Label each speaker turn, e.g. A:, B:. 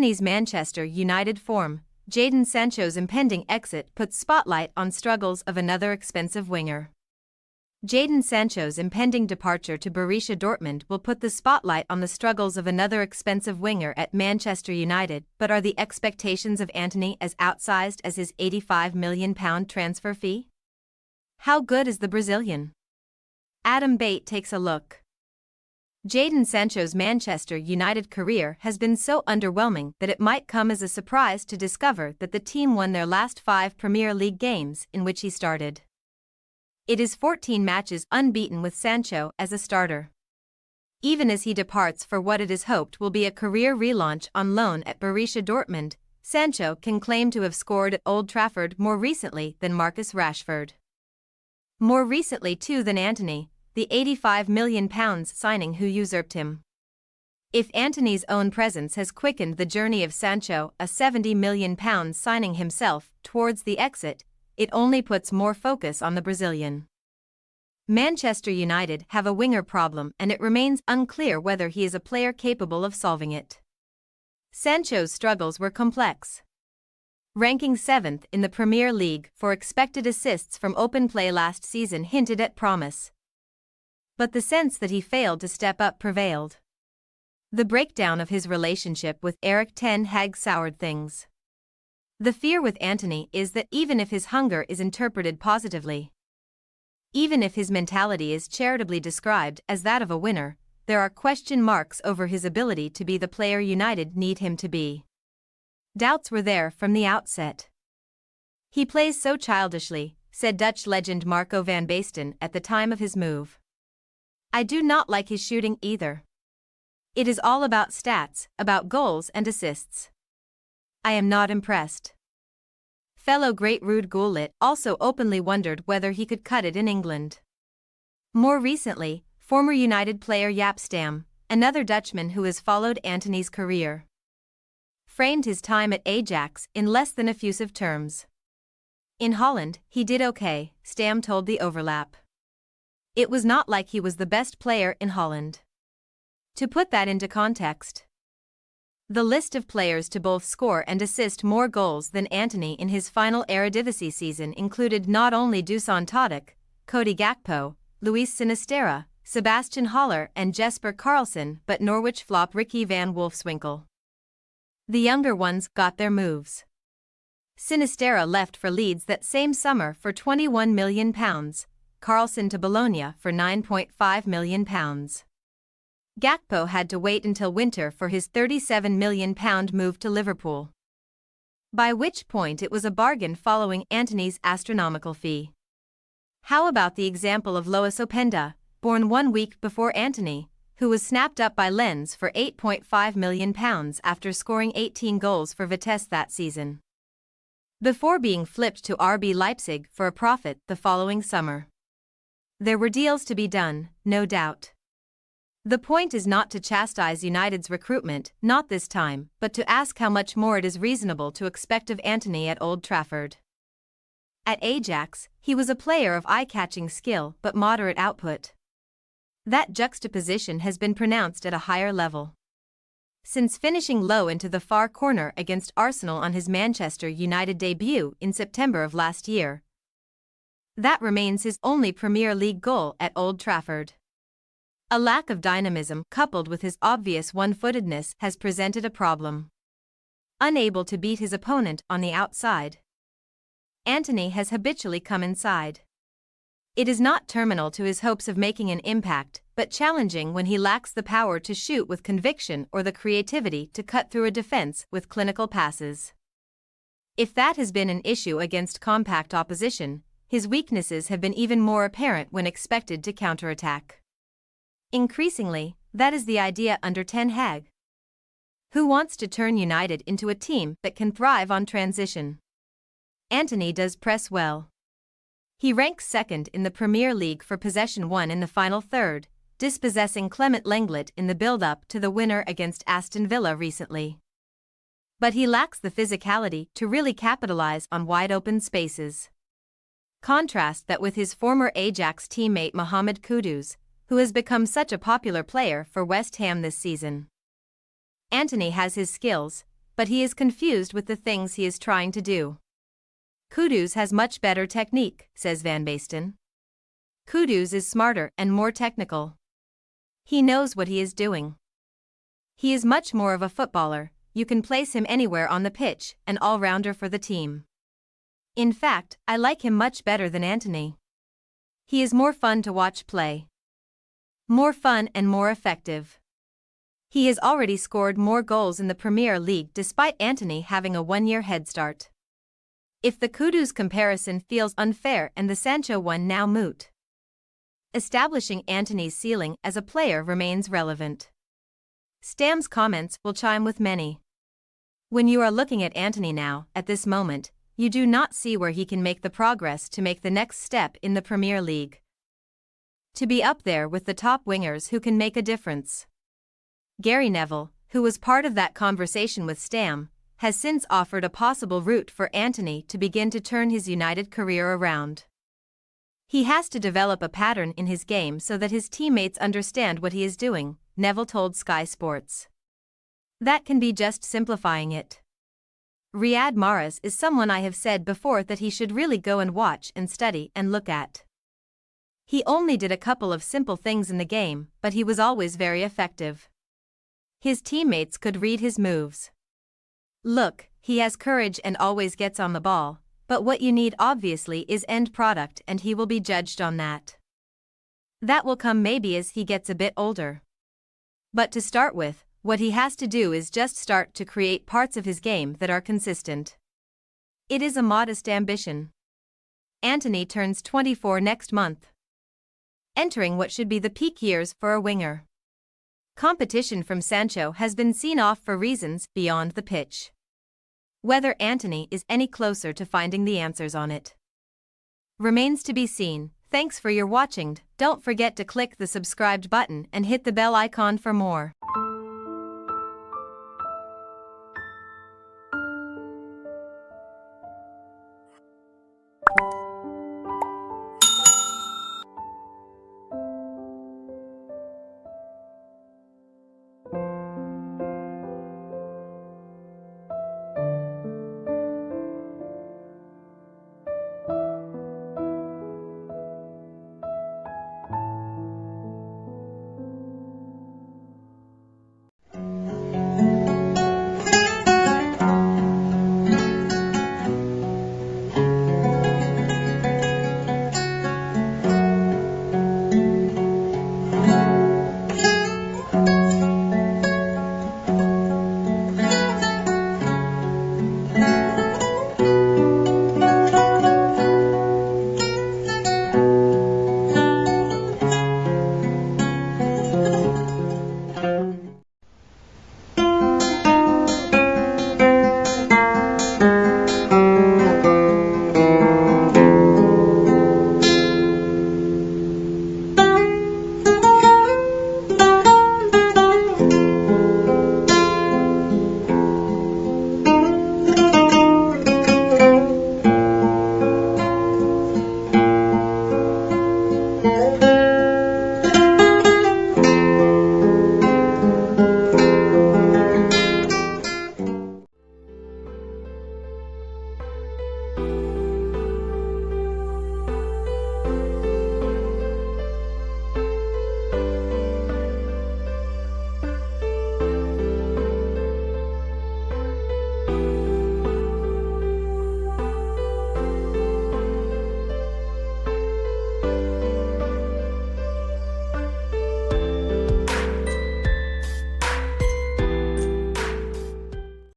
A: Antony's Manchester United form, Jadon Sancho's impending exit puts spotlight on struggles of another expensive winger. Jadon Sancho's impending departure to Borussia Dortmund will put the spotlight on the struggles of another expensive winger at Manchester United, but are the expectations of Antony as outsized as his £85 million transfer fee? How good is the Brazilian? Adam Bate takes a look. Jadon Sancho's Manchester United career has been so underwhelming that it might come as a surprise to discover that the team won their last 5 Premier League games in which he started. It is 14 matches unbeaten with Sancho as a starter. Even as he departs for what it is hoped will be a career relaunch on loan at Borussia Dortmund, Sancho can claim to have scored at Old Trafford more recently than Marcus Rashford. More recently too than Antony, the £85 million signing who usurped him. If Antony's own presence has quickened the journey of Sancho, a £70 million signing himself, towards the exit, it only puts more focus on the Brazilian. Manchester United have a winger problem and it remains unclear whether he is a player capable of solving it. Sancho's struggles were complex. Ranking 7th in the Premier League for expected assists from open play last season hinted at promise. But the sense that he failed to step up prevailed. The breakdown of his relationship with Erik ten Hag soured things. The fear with Antony is that even if his hunger is interpreted positively, even if his mentality is charitably described as that of a winner, there are question marks over his ability to be the player United need him to be. Doubts were there from the outset. He plays so childishly, said Dutch legend Marco van Basten at the time of his move. I do not like his shooting either. It is all about stats, about goals and assists. I am not impressed. Fellow great Ruud Gullit also openly wondered whether he could cut it in England. More recently, former United player Jaap Stam, another Dutchman who has followed Antony's career, framed his time at Ajax in less than effusive terms. In Holland, he did okay, Stam told The Overlap. It was not like he was the best player in Holland. To put that into context, the list of players to both score and assist more goals than Antony in his final Eredivisie season included not only Dusan Tadic, Cody Gakpo, Luis Sinisterra, Sebastian Haller and Jesper Karlsson, but Norwich flop Ricky van Wolfswinkel. The younger ones got their moves. Sinisterra left for Leeds that same summer for £21 million, Karlsson to Bologna for £9.5 million. Gakpo had to wait until winter for his £37 million move to Liverpool. By which point it was a bargain following Antony's astronomical fee. How about the example of Lois Openda, born 1 week before Antony, who was snapped up by Lens for £8.5 million after scoring 18 goals for Vitesse that season, before being flipped to RB Leipzig for a profit the following summer. There were deals to be done, no doubt. The point is not to chastise United's recruitment, not this time, but to ask how much more it is reasonable to expect of Antony at Old Trafford. At Ajax, he was a player of eye-catching skill but moderate output. That juxtaposition has been pronounced at a higher level. Since finishing low into the far corner against Arsenal on his Manchester United debut in September of last year, that remains his only Premier League goal at Old Trafford. A lack of dynamism coupled with his obvious one-footedness has presented a problem. Unable to beat his opponent on the outside, Antony has habitually come inside. It is not terminal to his hopes of making an impact, but challenging when he lacks the power to shoot with conviction or the creativity to cut through a defense with clinical passes. If that has been an issue against compact opposition, his weaknesses have been even more apparent when expected to counterattack. Increasingly, that is the idea under Ten Hag, who wants to turn United into a team that can thrive on transition. Antony does press well. He ranks second in the Premier League for possession won in the final third, dispossessing Clement Lenglet in the build-up to the winner against Aston Villa recently. But he lacks the physicality to really capitalize on wide-open spaces. Contrast that with his former Ajax teammate Mohamed Kudus, who has become such a popular player for West Ham this season. Antony has his skills, but he is confused with the things he is trying to do. Kudus has much better technique, says Van Basten. Kudus is smarter and more technical. He knows what he is doing. He is much more of a footballer, you can place him anywhere on the pitch, an all-rounder for the team. In fact, I like him much better than Antony. He is more fun to watch play. More fun and more effective. He has already scored more goals in the Premier League despite Antony having a one-year head start. If the Kudus comparison feels unfair and the Sancho one now moot, establishing Antony's ceiling as a player remains relevant. Stam's comments will chime with many. When you are looking at Antony now, at this moment, you do not see where he can make the progress to make the next step in the Premier League. To be up there with the top wingers who can make a difference. Gary Neville, who was part of that conversation with Stam, has since offered a possible route for Antony to begin to turn his United career around. He has to develop a pattern in his game so that his teammates understand what he is doing, Neville told Sky Sports. That can be just simplifying it. Riyad Mahrez is someone I have said before that he should really go and watch and study and look at. He only did a couple of simple things in the game, but he was always very effective. His teammates could read his moves. Look, he has courage and always gets on the ball, but what you need obviously is end product and he will be judged on that. That will come maybe as he gets a bit older. But to start with, what he has to do is just start to create parts of his game that are consistent. It is a modest ambition. Antony turns 24 next month, entering what should be the peak years for a winger. Competition from Sancho has been seen off for reasons beyond the pitch. Whether Antony is any closer to finding the answers on it remains to be seen. Thanks for your watching. Don't forget to click the subscribed button and hit the bell icon for more.